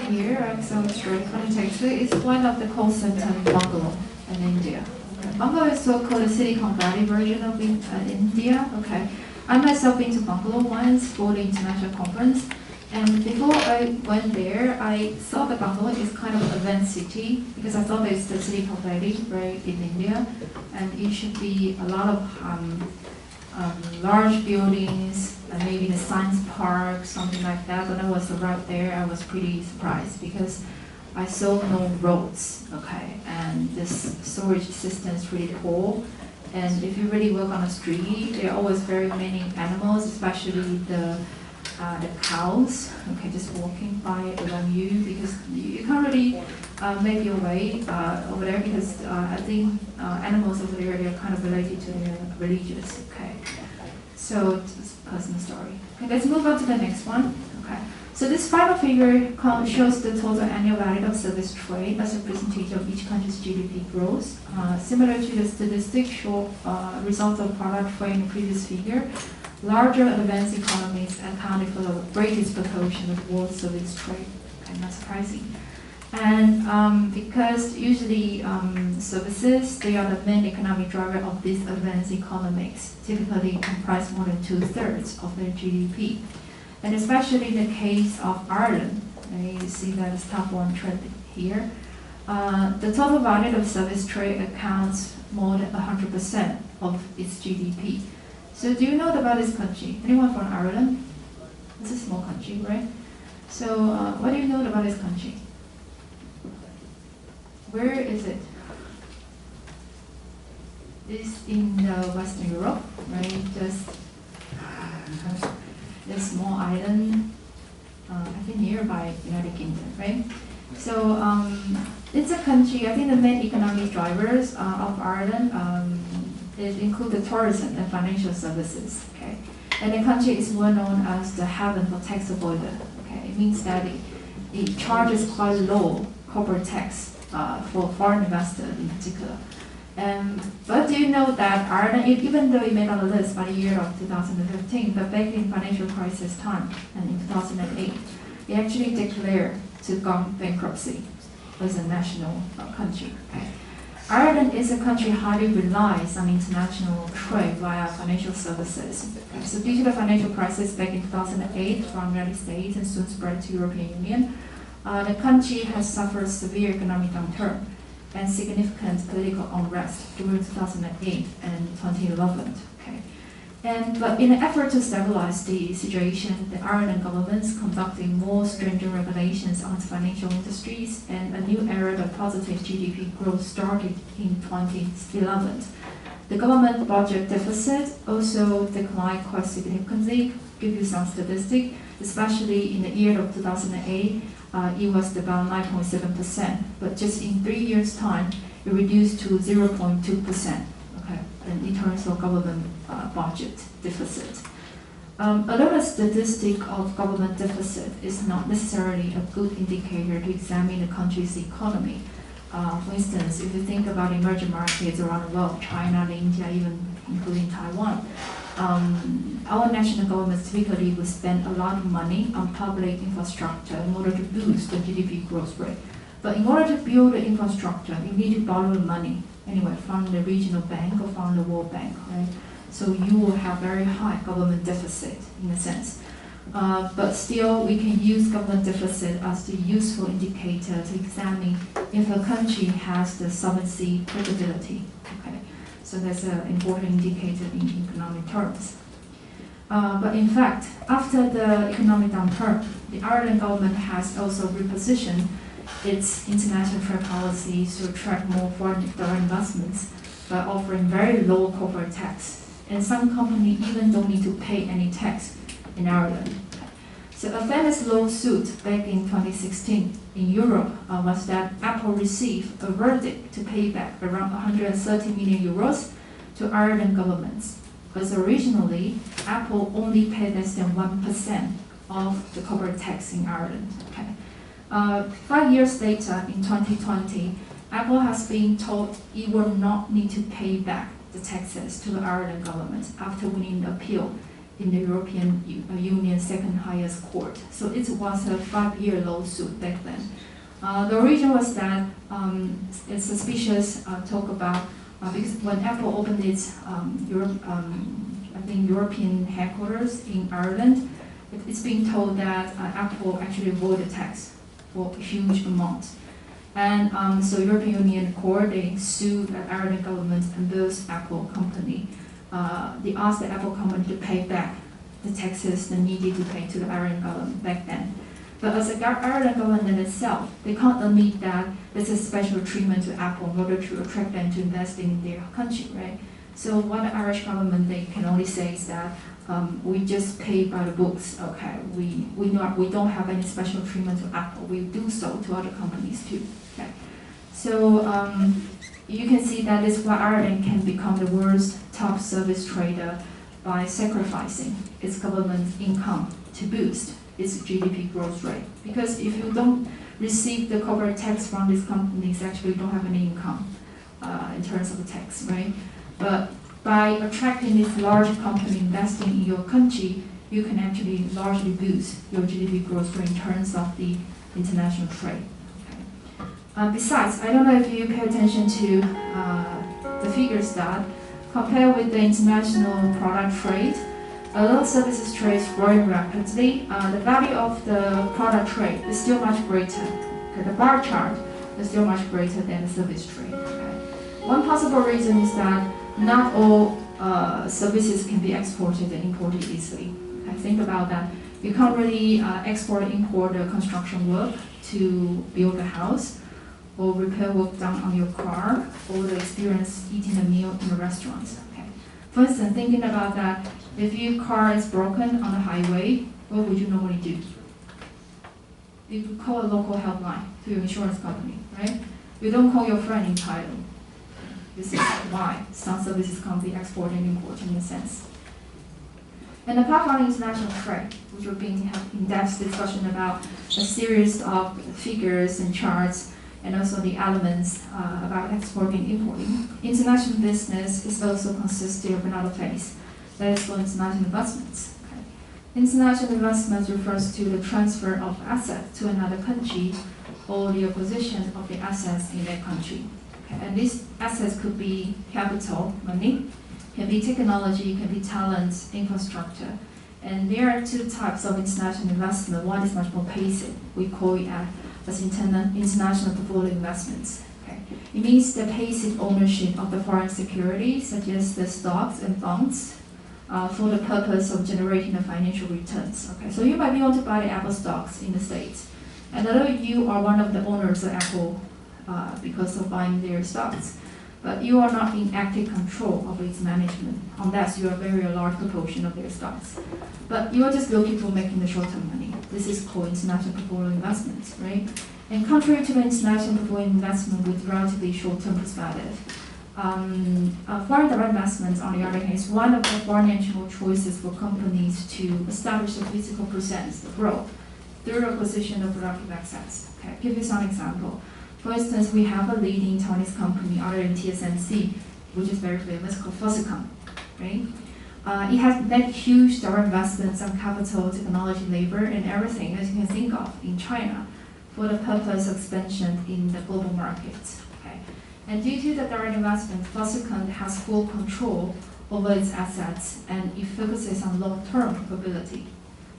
here, Excel Straight 2022, is one of the call center bungalow in India. Okay. Bungalow is so-called a Silicon Valley version of India. Okay. I myself been to bungalow once for the international conference, and before I went there, I saw the bungalow is kind of event city because I thought it's the Silicon Valley, right, in India, and it should be a lot of large buildings, and maybe the science park, something like that. When I was around there, I was pretty surprised because I saw no roads, okay, and this storage system is really poor. And if you really walk on the street, there are always very many animals, especially the cows, okay, just walking by around you because you can't really make your way over there because I think animals over there, they're kind of related to their religious, okay. So it's a personal story. Okay, let's move on to the next one. Okay, so this final figure shows the total annual value of service trade as a percentage of each country's GDP growth. Similar to the statistic show results of product trade in the previous figure, larger advanced economies accounted for the greatest proportion of world service trade. Okay, not surprising. And because usually services, they are the main economic driver of these advanced economies, typically comprise more than 2/3 of their GDP. And especially in the case of Ireland, you see that it's top one trend here. The total value of service trade accounts more than 100% of its GDP. So do you know about this country? Anyone from Ireland? It's a small country, right? So what do you know about this country? Where is it? It's in Western Europe, right? Just a small island, I think nearby United Kingdom, right? So it's a country, I think the main economic drivers of Ireland it include the tourism and financial services, okay? And the country is well known as the haven for tax avoider, okay? It means that it charges quite low corporate tax for foreign investors in particular. But do you know that Ireland, even though it made on the list by the year of 2015, but back in financial crisis time, and in 2008, it actually declared to go bankruptcy as a national country. Okay? Ireland is a country highly relies on international trade via financial services. Okay? So due to the financial crisis back in 2008 from the United States and soon spread to European Union, the country has suffered severe economic downturn and significant political unrest during 2008 and 2011. Okay? But in an effort to stabilize the situation, the Ireland government is conducting more stringent regulations on its financial industries, and a new era of positive GDP growth started in 2011. The government budget deficit also declined quite significantly. Give you some statistics, especially in the year of 2008, it was about 9.7%, but just in 3 years' time, it reduced to 0.2%. Okay, and in terms of government budget deficit. Although the statistic of government deficit is not necessarily a good indicator to examine the country's economy. For instance, if you think about emerging markets around the world, China, India, even including Taiwan, our national governments typically would spend a lot of money on public infrastructure in order to boost the GDP growth rate. But in order to build the infrastructure, you need to borrow money anyway from the regional bank or from the World Bank, right? So you will have very high government deficit in a sense. But still, we can use government deficit as the useful indicator to examine if a country has the solvency credibility. Okay, so that's an important indicator in economic terms. But in fact, after the economic downturn, the Ireland government has also repositioned its international trade policies to attract more foreign direct investments by offering very low corporate tax. And some companies even don't need to pay any tax in Ireland. So a famous lawsuit back in 2016 in Europe was that Apple received a verdict to pay back around 130 million euros to Ireland governments. Because originally, Apple only paid less than 1% of the corporate tax in Ireland. Okay. 5 years later, in 2020, Apple has been told it will not need to pay back the taxes to the Ireland government after winning the appeal in the European Union's second highest court. So it was a 5-year lawsuit back then. The origin was that it's suspicious talk about because when Apple opened its European headquarters in Ireland, it's being told that Apple actually avoided tax for a huge amount. And so European Union court, they sued the Ireland government and those Apple company. They asked the Apple company to pay back the taxes they needed to pay to the Ireland government back then. But as the Ireland government itself, they can't admit that this is special treatment to Apple in order to attract them to invest in their country, right? So what the Irish government, they can only say is that we just pay by the books, okay? We don't have any special treatment to Apple. We do so to other companies too, okay? So you can see that this is why Ireland can become the world's top service trader by sacrificing its government income to boost its GDP growth rate. Because if you don't receive the corporate tax from these companies, actually don't have any income in terms of the tax, right? But by attracting this large company investing in your country, you can actually largely boost your GDP growth rate in terms of the international trade. Okay. Besides, I don't know if you pay attention to the figures that compare with the international product trade. Although services trade is growing rapidly, the value of the product trade is still much greater. Okay, the bar chart is still much greater than the service trade. Okay. One possible reason is that not all services can be exported and imported easily. Okay, think about that. You can't really export and import the construction work to build a house, or repair work done on your car, or the experience eating a meal in a restaurant. Okay. For instance, thinking about that, if your car is broken on the highway, what would you normally do? You would call a local helpline to your insurance company, right? You don't call your friend in Thailand. This is why some services can't be exported and imported in a sense. And apart from international trade, which we're going to have in-depth discussion about a series of figures and charts, and also the elements about exporting and importing, international business is also consisting of another phase. That is for international investments. Okay. International investments refers to the transfer of assets to another country or the acquisition of the assets in that country. Okay. And these assets could be capital, money, can be technology, can be talent, infrastructure. And there are two types of international investment. One is much more passive. We call it as international portfolio investments. Okay. It means the passive ownership of the foreign securities, such as the stocks and bonds, for the purpose of generating the financial returns. Okay, so you might be able to buy the Apple stocks in the States, and although you are one of the owners of Apple because of buying their stocks, but you are not in active control of its management unless you are a very large proportion of their stocks. But you are just looking for making the short-term money. This is called international portfolio investments, right? And contrary to the international portfolio investment with relatively short-term perspective, foreign direct investments, on the other hand, is one of the financial choices for companies to establish a physical presence, the growth, through acquisition of productive assets. Okay, give you some example. For instance, we have a leading Chinese company other than TSMC, which is very famous, called Foxconn, right? It has made huge direct investments on capital, technology, labor, and everything as you can think of in China for the purpose of expansion in the global market. And due to the direct investment, Foxconn has full control over its assets, and it focuses on long-term profitability,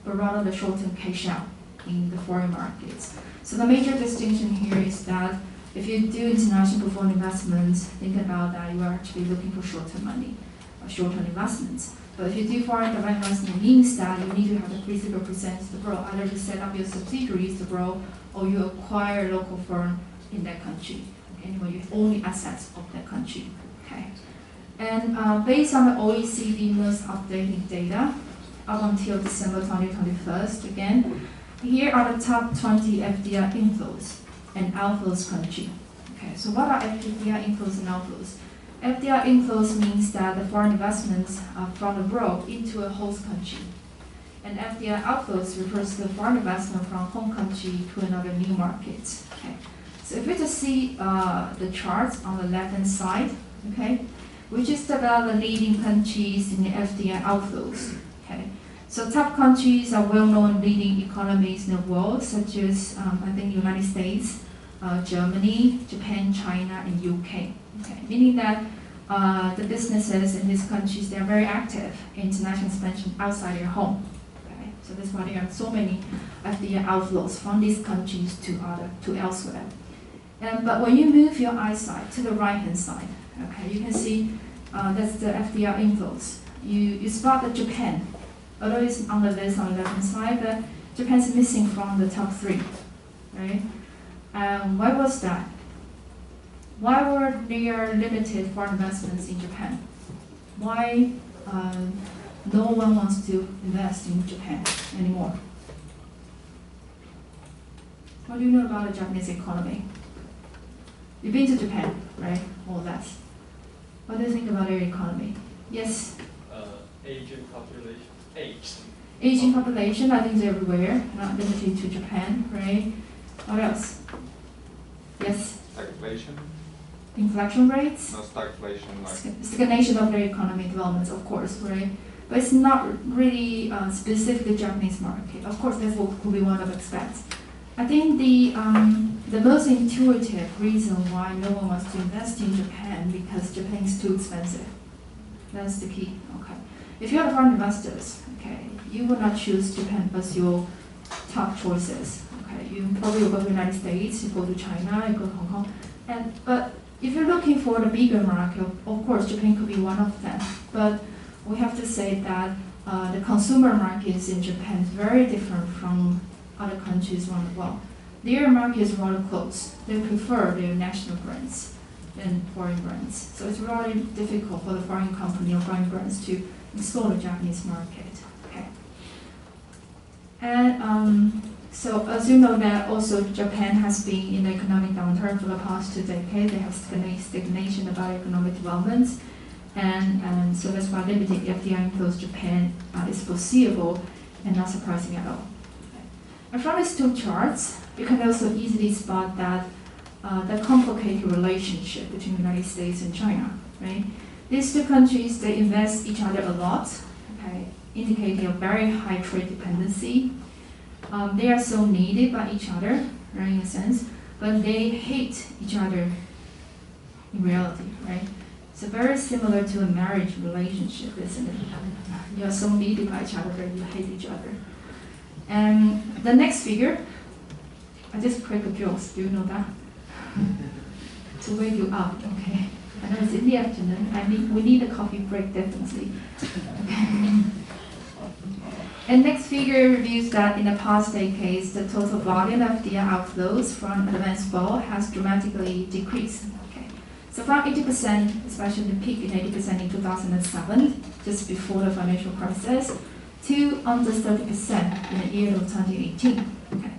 but rather the short-term cash out in the foreign markets. So the major distinction here is that if you do international portfolio investments, think about that you are actually looking for short-term money, or short-term investments. But if you do foreign direct investment, it means that you need to have the physical presence to grow, either to set up your subsidiaries to grow, or you acquire a local firm in that country. Anyway, you own the assets of that country. Okay, and based on the OECD most updated data up until December 2021, again, here are the top 20 FDI inflows and outflows country. Okay, so what are FDI inflows and outflows? FDI inflows means that the foreign investments are from abroad into a host country, and FDI outflows refers to the foreign investment from home country to another new market. Okay. So if we just see the charts on the left-hand side, okay, which is about the leading countries in the FDI outflows. Okay, So top countries are well-known leading economies in the world, such as I think United States, Germany, Japan, China, and UK. Okay, meaning that the businesses in these countries, they are very active in international expansion outside their home. Okay, so that's why there are so many FDI outflows from these countries to elsewhere. But when you move your eyesight to the right-hand side, okay, you can see that's the FDI inflows. You spot that Japan, although it's on the list on the left-hand side, but Japan's missing from the top 3, right? Why was that? Why were there limited foreign investments in Japan? Why no one wants to invest in Japan anymore? What do you know about the Japanese economy? You've been to Japan, right? Or less. What do you think about their economy? Yes? Aging population. Aging population, I think it's everywhere, not limited to Japan, right? What else? Yes? Stagflation? Inflation rates? No, stagflation, like... Stagnation of their economic developments, of course, right? But it's not really specific to the Japanese market. Of course, that's what could be one of aspects. I think the most intuitive reason why no one wants to invest in Japan because Japan is too expensive. That's the key. Okay. If you're foreign investors, okay, you will not choose Japan as your top choices. Okay, you probably will go to the United States, you go to China, you go to Hong Kong, but if you're looking for the bigger market, of course, Japan could be one of them. But we have to say that the consumer markets in Japan is very different from other countries around the world. Their market is rather close. They prefer their national brands than foreign brands. So it's really difficult for the foreign company or foreign brands to explore the Japanese market. Okay. And so as you know that also Japan has been in the economic downturn for the past 2 decades. They have stagnation about economic development. And so that's why limited FDI inflows Japan is foreseeable and not surprising at all. And from these 2 charts, you can also easily spot that the complicated relationship between the United States and China, right? These 2 countries, they invest each other a lot, okay, indicating a very high trade dependency. They are so needed by each other, right, in a sense, but they hate each other in reality, right? So very similar to a marriage relationship, isn't it? You are so needed by each other that you hate each other. And the next figure, I just crack a joke. Do you know that? To wake you up, okay. I know it's in the afternoon. We need a coffee break, definitely. Okay. And next figure reviews that in the past decades, the total volume of FDI outflows from advanced world has dramatically decreased. Okay. So from 80%, especially the peak in 80% in 2007, just before the financial crisis, to under 30% in the year of 2018. Okay.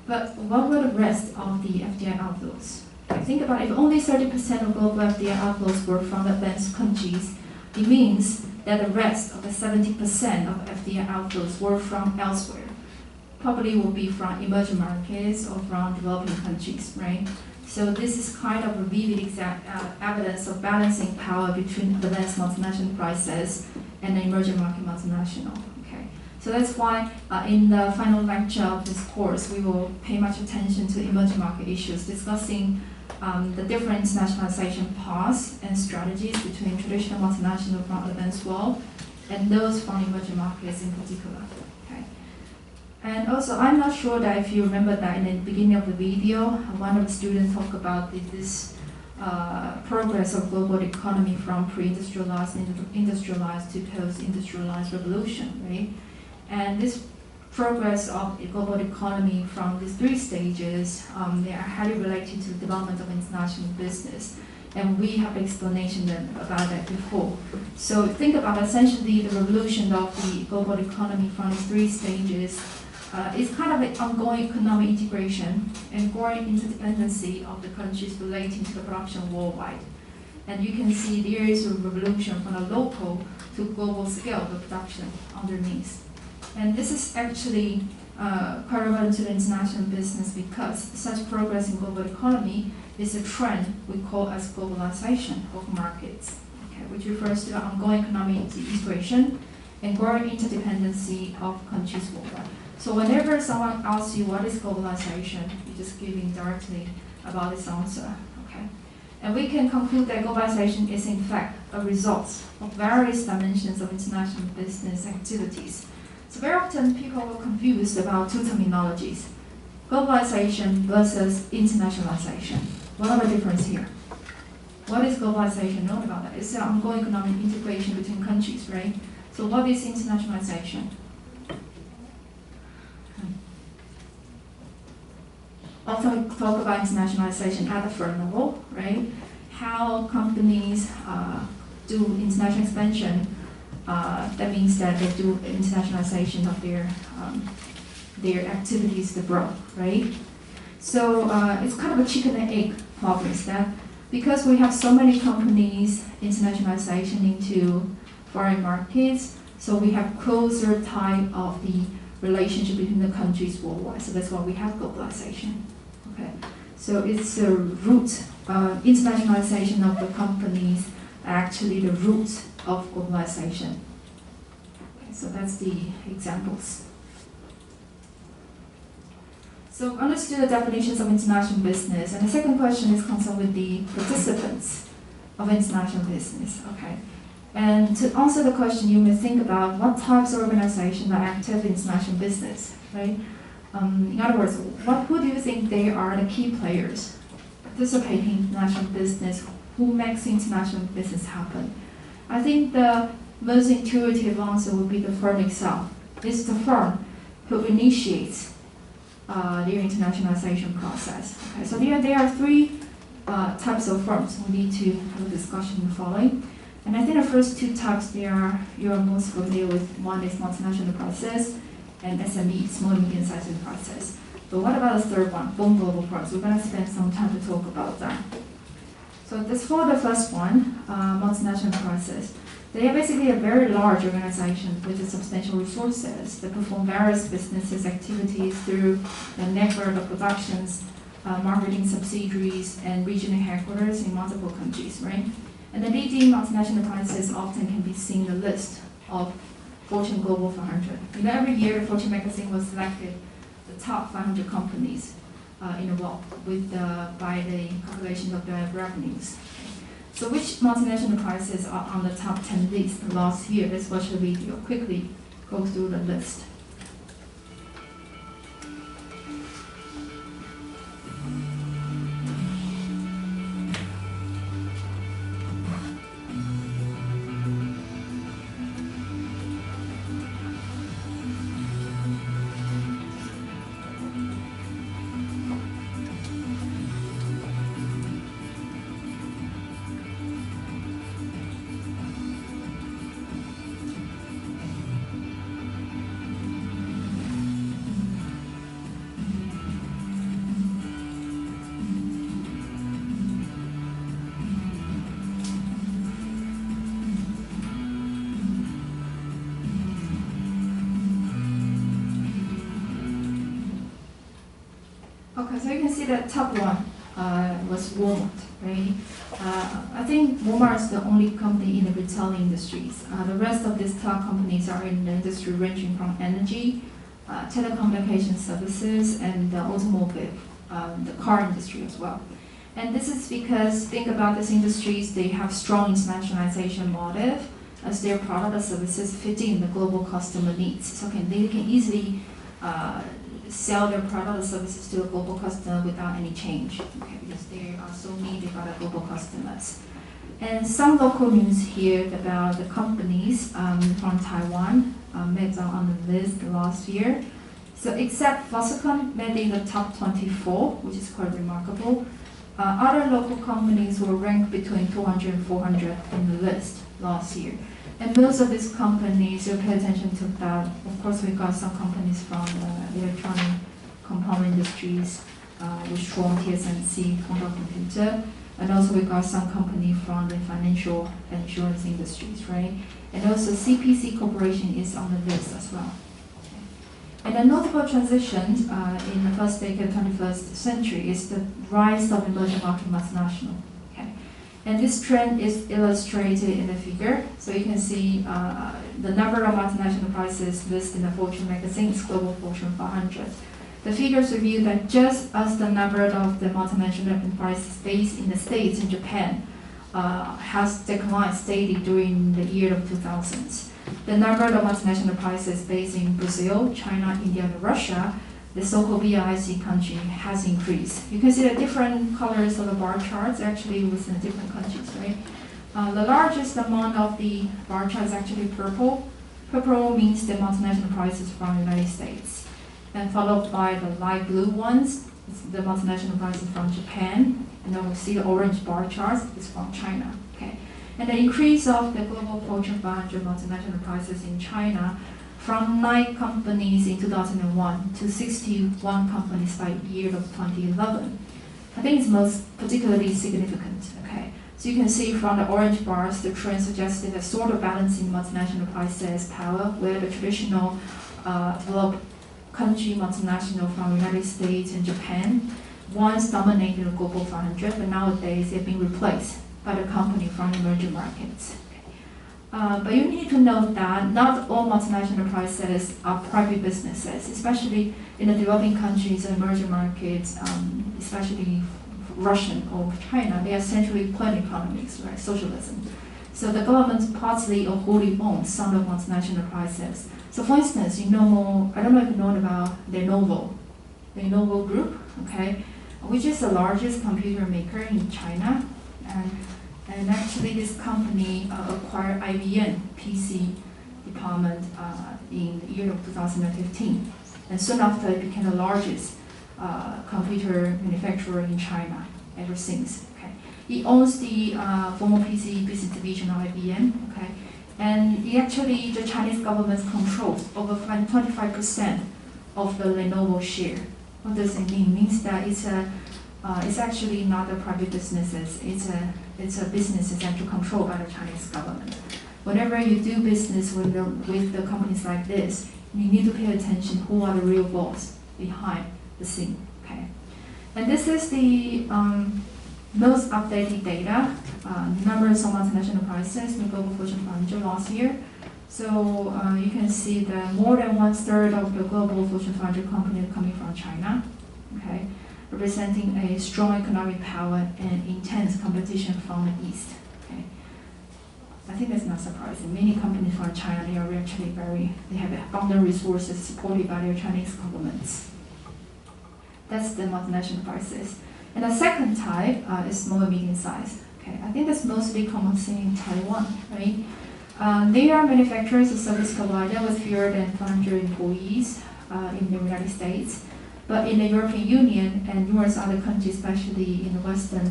But what were the rest of the FDI outflows? Think about it, if only 30% of global FDI outflows were from advanced countries, it means that the rest of the 70% of FDI outflows were from elsewhere. Probably will be from emerging markets or from developing countries, right? So this is kind of a vivid evidence of balancing power between advanced multinational prices and the emerging market multinational. Okay, so that's why in the final lecture of this course, we will pay much attention to emerging market issues, discussing the different internationalization paths and strategies between traditional multinational from advanced world and those from emerging markets in particular. Okay. And also, I'm not sure that if you remember that in the beginning of the video, one of the students talked about this progress of global economy from pre-industrialized and industrialized to post-industrialized revolution, right? And this progress of the global economy from these 3 stages, they are highly related to the development of international business. And we have explanation about that before. So think about essentially the revolution of the global economy from these 3 stages is kind of an ongoing economic integration and growing interdependency of the countries relating to the production worldwide. And you can see there is a revolution from a local to global scale of production underneath. And this is actually quite relevant to the international business because such progress in global economy is a trend we call as globalization of markets, okay, which refers to the ongoing economic integration and growing interdependency of countries worldwide. So whenever someone asks you what is globalization, you just give indirectly about this answer, okay? And we can conclude that globalization is in fact a result of various dimensions of international business activities. So very often people are confused about two terminologies, globalization versus internationalization. What are the difference here? What is globalization? Know about that. It's an ongoing economic integration between countries, right? So what is internationalization? Often we talk about internationalization at the firm level, right? How companies do international expansion. That means that they do internationalization of their activities abroad, right? So it's kind of a chicken and egg problem, is that because we have so many companies internationalization into foreign markets, so we have closer type of the relationship between the countries worldwide. So that's why we have globalization. Okay, so it's a root. Internationalization of the companies are actually the root of globalization. Okay, so that's the examples. So understood the definitions of international business, and the second question is concerned with the participants of international business. Okay, and to answer the question, you may think about what types of organizations are active in international business, right? In other words, who do you think they are the key players participating in international business? Who makes international business happen? I think the most intuitive answer would be the firm itself. It's the firm who initiates their internationalization process. Okay, so there are three types of firms. We need to have a discussion in the following. And I think the first two types you're most familiar with. One is multinational process and SME, small and medium-sized enterprises. But what about the third one, born global firms? We're going to spend some time to talk about that. So this for the first one, multinational process. They are basically a very large organization with substantial resources. They perform various businesses activities through a network of productions, marketing subsidiaries, and regional headquarters in multiple countries, right? And the leading multinational enterprises often can be seen in the list of Fortune Global 500. You know, every year, Fortune magazine was selected the top 500 companies in the world by the calculation of their revenues. So which multinational enterprises are on the top 10 list last year? Let's watch the video. Quickly go through the list. Okay, so you can see that top one was Walmart, right? I think Walmart is the only company in the retail industries. The rest of these top companies are in the industry ranging from energy, telecommunication services, and the automobile, the car industry as well. And this is because, think about these industries, they have strong internationalization motive as their product or services fit in the global customer needs. So they can easily sell their product or services to a global customer without any change, okay, because they are so needed by the global customers. And some local news here about the companies from Taiwan made on the list last year. So except Foxconn made in the top 24, which is quite remarkable. Other local companies were ranked between 200 and 400 in the list last year. And most of these companies, you pay attention to that. Of course, we got some companies from the electronic component industries, Wistron, TSMC, Quantum Computer, and also we got some company from the financial and insurance industries, right? And also CPC Corporation is on the list as well. And a notable transition in the first decade of the 21st century is the rise of emerging market multinational. Okay. And this trend is illustrated in the figure. So you can see the number of multinational enterprises listed in the Fortune magazine's Global Fortune 500. The figures reveal that just as the number of the multinational enterprises based in the States and Japan has declined steadily during the year of 2000s, the number of multinational enterprises based in Brazil, China, India, and Russia, the so-called BRIC country, has increased. You can see the different colors of the bar charts actually within different countries, right? The largest amount of the bar chart is actually purple. Purple means the multinational enterprises from the United States, and followed by the light blue ones, the multinational enterprises from Japan, and then we see the orange bar charts is from China. Okay, and the increase of the global Fortune 500 multinational enterprises in China from 9 companies in 2001 to 61 companies by year of 2011. I think it's most particularly significant. Okay, so you can see from the orange bars, the trend suggested a sort of balancing multinational enterprises power, where the traditional developed country multinational from the United States and Japan once dominated the global 500, but nowadays they've been replaced by the company from emerging markets. But you need to note that not all multinational enterprises are private businesses, especially in the developing countries and emerging markets, especially Russian or China. They are centrally planned economies, right? Socialism. So the government partly or wholly owns some of multinational enterprises. So for instance, I don't know if you know about the Lenovo Group, okay, which is the largest computer maker in China. And actually this company acquired IBM PC department in the year of 2015. And soon after it became the largest computer manufacturer in China ever since. Okay. It owns the former PC business division of IBM, okay? And the Chinese government controls over 25% of the Lenovo share. What does it mean? It means that it's actually not a private businesses. It's a business that's actually controlled by the Chinese government. Whenever you do business with the companies like this, you need to pay attention who are the real boss behind the scene. Okay, and this is the most updated data, numbers of multinational enterprises in global Fortune 500 last year. So you can see that more than 1/3 of the global Fortune 500 companies are coming from China, okay, representing a strong economic power and intense competition from the East. Okay, I think that's not surprising. Many companies from China, they have abundant resources supported by their Chinese governments. That's the multinational enterprises. And the second type is small and medium size. Okay, I think that's mostly common seen in Taiwan, right? They are manufacturers and service provider with fewer than 500 employees in the United States. But in the European Union and numerous other countries, especially in the Western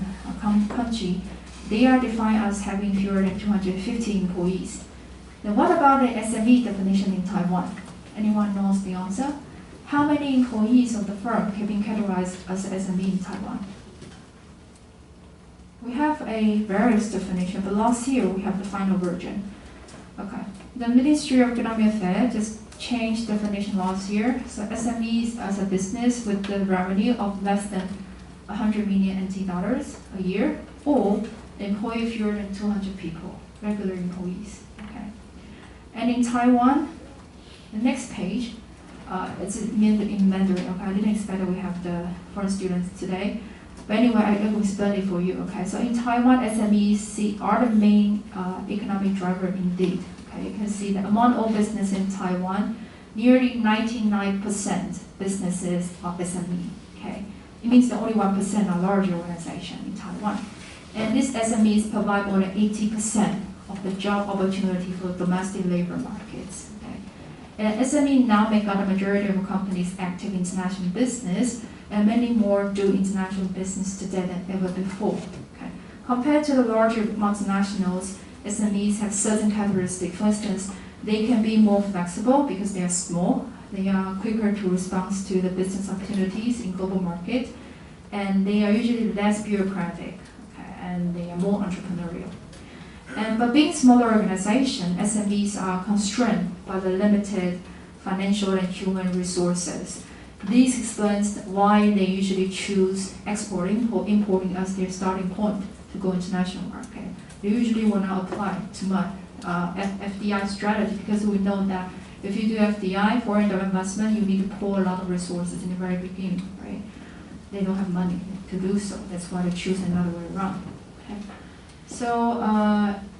country, they are defined as having fewer than 250 employees. Now what about the SME definition in Taiwan? Anyone knows the answer? How many employees of the firm have been categorized as SME in Taiwan? We have a various definition, but last year we have the final version. Okay, the Ministry of Economic Affairs just changed definition last year. So SMEs as a business with the revenue of less than 100 million NT dollars a year, or employ fewer than 200 people, regular employees. Okay, and in Taiwan, the next page, it's in Mandarin. Okay, I didn't expect that we have the foreign students today. But anyway, I will spell it for you. Okay, so in Taiwan, SMEs are the main economic driver indeed. Okay, you can see that among all businesses in Taiwan, nearly 99% businesses are SME. Okay, it means that only 1% are larger organizations in Taiwan. And these SMEs provide more than 80% of the job opportunity for domestic labor markets. Okay, and SME now make up the majority of companies active in international business, and many more do international business today than ever before. Okay. Compared to the larger multinationals, SMEs have certain characteristics. For instance, they can be more flexible because they are small. They are quicker to respond to the business opportunities in global market, and they are usually less bureaucratic, okay, and they are more entrepreneurial. But being smaller organizations, SMEs are constrained by the limited financial and human resources. This explains why they usually choose exporting or importing as their starting point to go international market. They usually will not apply too much FDI strategy because we know that if you do FDI, foreign direct investment, you need to pour a lot of resources in the very beginning, right? They don't have money to do so. That's why they choose another way around. Okay? So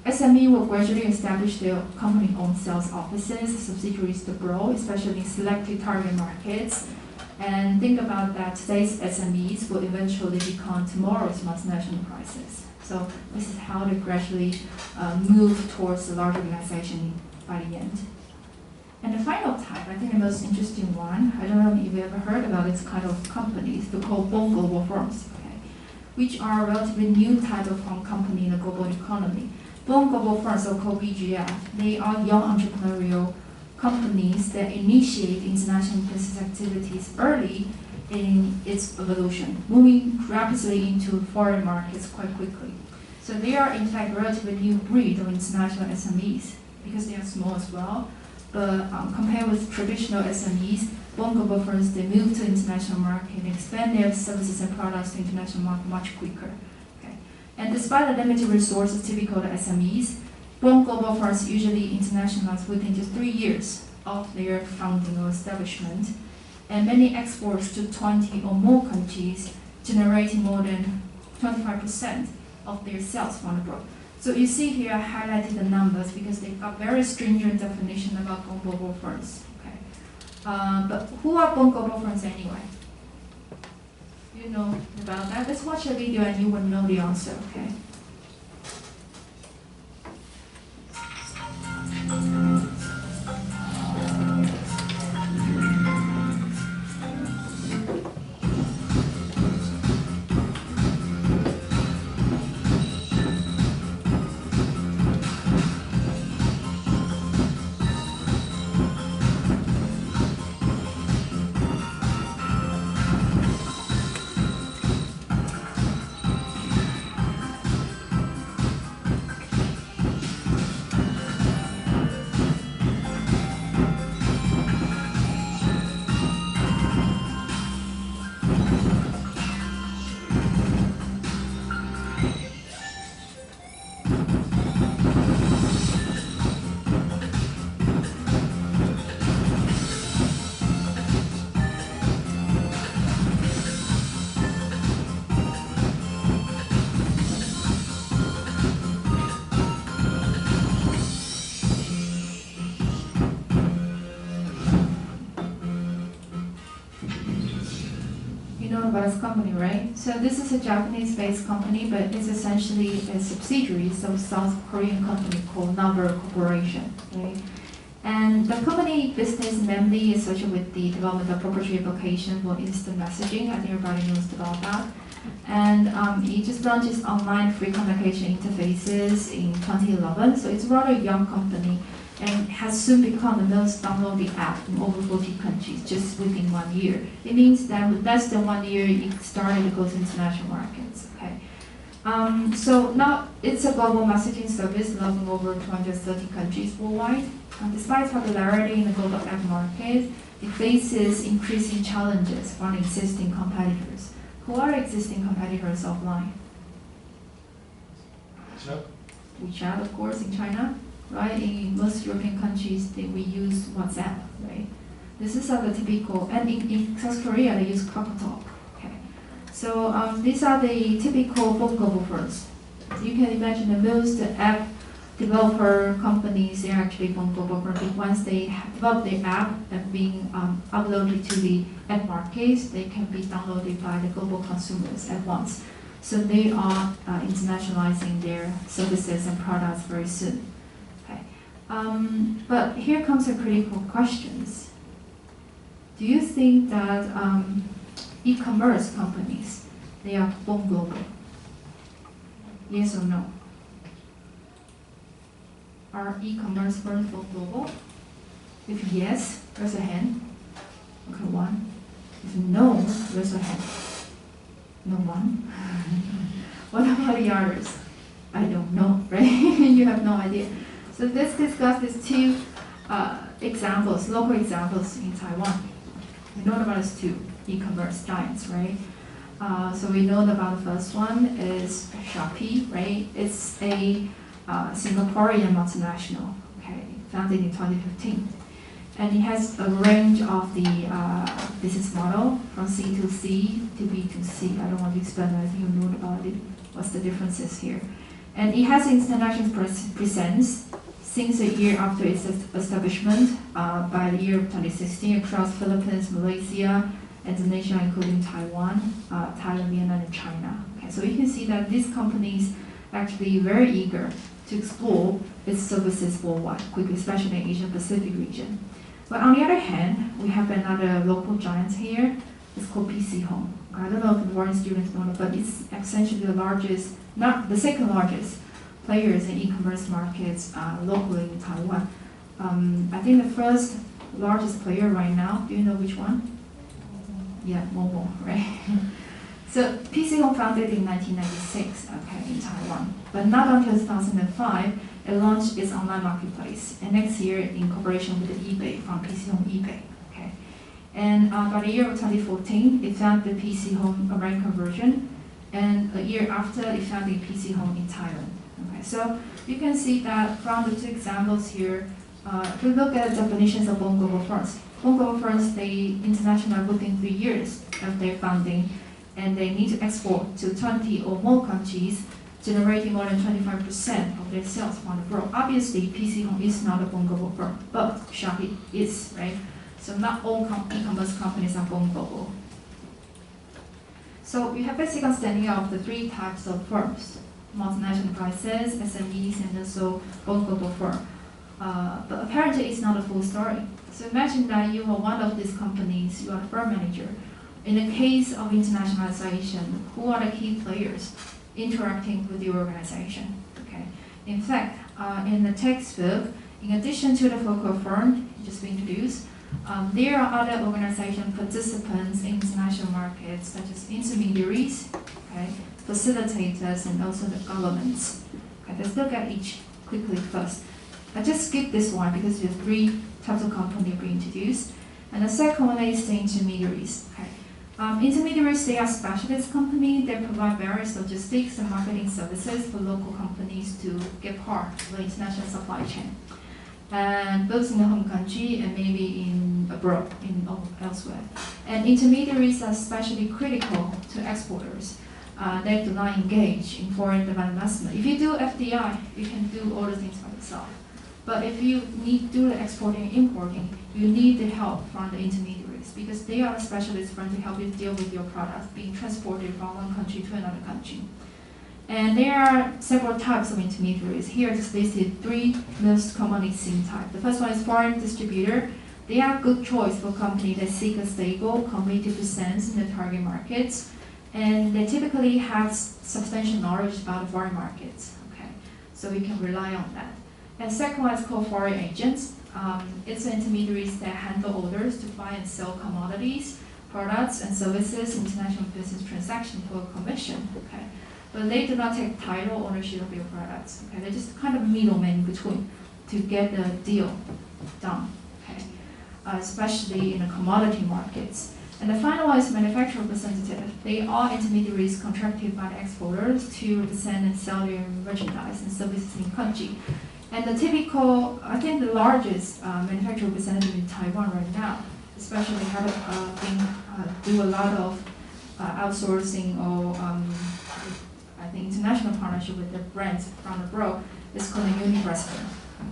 SME will gradually establish their company-owned sales offices, subsidiaries to grow, especially in selected target markets. And think about that today's SMEs will eventually become tomorrow's multinational enterprises. So this is how they gradually move towards a large organization by the end. And the final type, I think the most interesting one, I don't know if you've ever heard about this kind of companies, they're called born global firms, okay, which are a relatively new type of company in the global economy. Born global firms, so-called BGF, they are young entrepreneurial companies that initiate international business activities early in its evolution, moving rapidly into foreign markets quite quickly. So they are in fact a relatively new breed of international SMEs because they are small as well. But compared with traditional SMEs, born global firms, they move to international market and expand their services and products to international market much quicker. Okay. And despite the limited resources typical of SMEs, born global firms usually internationalize within just 3 years of their founding or establishment, and many exports to 20 or more countries, generating more than 25% of their sales from abroad. So you see here I highlighted the numbers because they've got very stringent definition about born global firms. Okay. But who are born global firms anyway? You know about that? Let's watch a video and you will know the answer, okay? About this company, right? So this is a Japanese-based company, but it's essentially a subsidiary of a South Korean company called Naver Corporation, right? And the company business mainly is associated with the development of proprietary application for instant messaging. I think everybody knows about that. And it just launched its online free communication interfaces in 2011. So it's a rather young company and has soon become the most downloaded app in over 40 countries just within 1 year. It means that with less than 1 year, it started to go to international markets. Okay. So now it's a global messaging service loving over 230 countries worldwide. Despite popularity in the global app market, it faces increasing challenges from existing competitors. Who are existing competitors offline? WeChat, of course, in China. Right, in most European countries, we use WhatsApp, right? This is the typical, and in South Korea, they use KakaoTalk, okay? So these are the typical born global firms. You can imagine that most app developer companies, they're actually born global firms. Once they develop their app and being uploaded to the app markets, they can be downloaded by the global consumers at once. So they are internationalizing their services and products very soon. But here comes a critical questions. Do you think that e-commerce companies, they are born global? Yes or no? Are e-commerce firms born global? If yes, raise a hand. Okay, one. If no, raise a hand. No one? What about the others? I don't know, right? You have no idea. So let's discuss these two examples, local examples in Taiwan. We know about is two e-commerce giants, right? So we know about the first one is Shopee, right? It's a Singaporean multinational, okay, founded in 2015. And it has a range of the business model from C2C to B2C. I don't want to explain, I think you know about it, what's the differences here. And it has international presence since a year after its establishment by the year of 2016 across Philippines, Malaysia, Indonesia, including Taiwan, Thailand, Vietnam, and China. Okay, so you can see that these companies are actually very eager to explore its services worldwide, quickly, especially in the Asia Pacific region. But on the other hand, we have another local giant here. It's called PC Home. I don't know if the foreign students know, but it's essentially the largest, not the second largest players in e-commerce markets locally in Taiwan. I think the first largest player right now, do you know which one? Yeah, Momo, right? So PC Home founded in 1996, okay, in Taiwan. But not until 2005, it launched its online marketplace. And next year, in cooperation with eBay, from PC Home eBay, okay. And by the year of 2014, it founded the PC Home American version. And a year after, it founded PC Home in Thailand. Okay, so you can see that from the two examples here, if we look at the definitions of Bone Global firms. Bone Global firms, they internationalize within 3 years of their founding, and they need to export to 20 or more countries, generating more than 25% of their sales from abroad. Obviously, PC Home is not a Bone Global firm, but Shopee is, right? So not all e-commerce companies are Bone Global. So we have basic understanding of the three types of firms: multinational enterprises, SMEs, and also Bone Global firm. But apparently, it's not a full story. So imagine that you are one of these companies, you are the firm manager. In the case of internationalization, who are the key players interacting with the organization? Okay. In fact, in the textbook, in addition to the focal firm just introduced, there are other organization participants in international markets, such as intermediaries, okay, facilitators, and also the governments. Okay, let's look at each quickly first. I just skipped this one because there's three types of company being introduced. And the second one is the intermediaries. Okay. Intermediaries, they are specialist companies. They provide various logistics and marketing services for local companies to get part of the international supply chain. And both in the home country and maybe in abroad, elsewhere. And intermediaries are especially critical to exporters. They do not engage in foreign direct investment. If you do FDI, you can do all the things by yourself. But if you need to do the exporting and importing, you need the help from the intermediaries because they are a specialist firm to help you deal with your products being transported from one country to another country. And there are several types of intermediaries. Here I just listed three most commonly seen types. The first one is foreign distributor. They are a good choice for companies that seek a stable, competitive presence in the target markets. And they typically have substantial knowledge about the foreign markets. Okay, so we can rely on that. And second one is called foreign agents. It's intermediaries that handle orders to buy and sell commodities, products, and services, international business transactions for a commission. Okay, but they do not take title ownership of your products. Okay, they're just kind of middlemen in between to get the deal done. Okay, especially in the commodity markets. And the final one is manufacturer representative. They are intermediaries contracted by the exporters to represent and sell their merchandise and services in country. And the typical, I think the largest manufacturer representative in Taiwan right now, especially have do a lot of outsourcing or I think international partnership with the brands from abroad. It's called a Universal.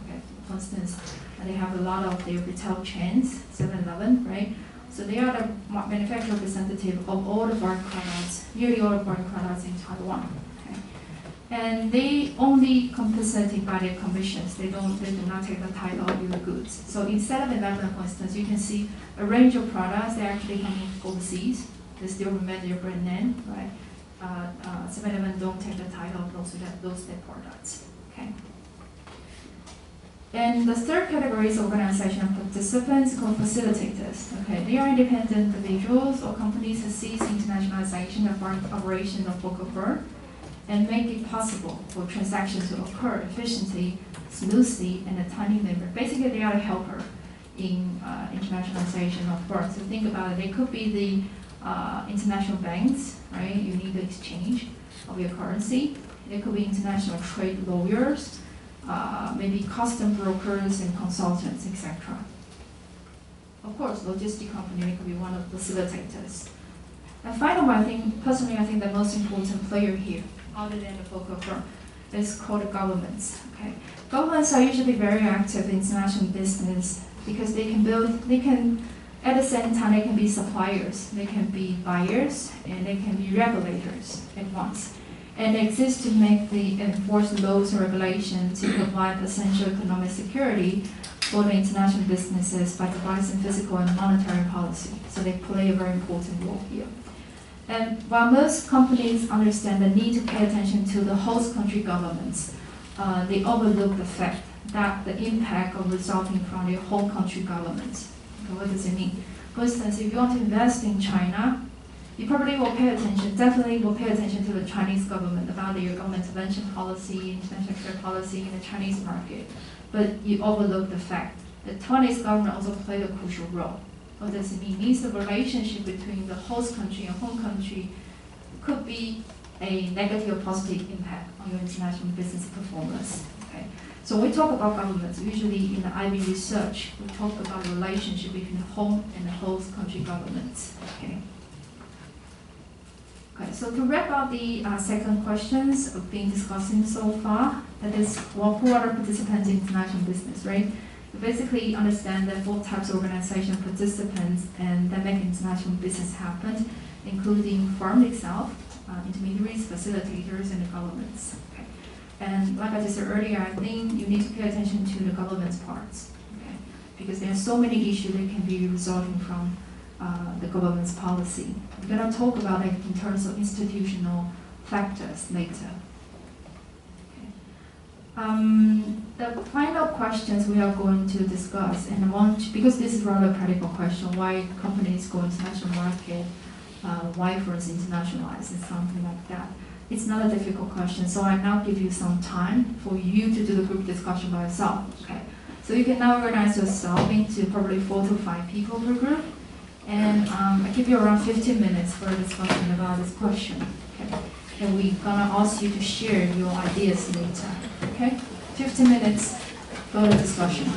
Okay, for instance, they have a lot of their retail chains, 7-Eleven, right? So they are the manufacturer representative of all the foreign products, nearly all the foreign products in Taiwan. And they only compensated by their commissions. They do not take the title of your goods. So instead of 11, for instance, you can see a range of products that actually come overseas. They still remain their brand name, right? 7-Eleven don't take the title of those their products. Okay. And the third category is organization participants called facilitators. Okay, they are independent individuals or companies that seize internationalization of operation of local firm and make it possible for transactions to occur efficiently, smoothly, and in a timely manner. Basically, they are a helper in internationalization of work. So think about it. It could be the international banks, right? You need the exchange of your currency. It could be international trade lawyers, maybe custom brokers and consultants, etc. Of course, logistic company could be one of the facilitators. And finally, personally, I think the most important player here, other than the focal firm, is called the governments. Okay, governments are usually very active in international business because they can at the same time they can be suppliers, they can be buyers, and they can be regulators at once. And they exist to enforce laws and regulations to provide essential economic security for the international businesses by devising fiscal and monetary policy. So they play a very important role here. And while most companies understand the need to pay attention to the host country governments, they overlook the fact that the impact of resulting from the home country governments. Okay, what does it mean? For instance, if you want to invest in China, you probably will definitely will pay attention to the Chinese government about their government intervention policy, international trade policy in the Chinese market. But you overlook the fact that Taiwanese government also played a crucial role. What does it mean? It means the relationship between the host country and home country could be a negative or positive impact on your international business performance. Okay? So when we talk about governments, usually in the IB research, we talk about the relationship between the home and the host country governments. Okay? Okay, so to wrap up the second questions of being discussing so far, that is, well, who are the participants in international business, right? You basically understand that four types of organization participants and that make international business happen, including firm itself, intermediaries, facilitators, and the governments. Okay. And like I just said earlier, I think you need to pay attention to the government's parts, okay? Because there are so many issues that can be resulting from the government's policy. We're going to talk about it in terms of institutional factors later. The final questions we are going to discuss, and because this is rather a practical question, why companies go international market, why firms internationalize, and something like that. It's not a difficult question, so I now give you some time for you to do the group discussion by yourself. Okay, so you can now organize yourself into probably 4 to 5 people per group, and I give you around 15 minutes for a discussion about this question. Okay. And we're gonna ask you to share your ideas later. Okay? 15 minutes for the discussion.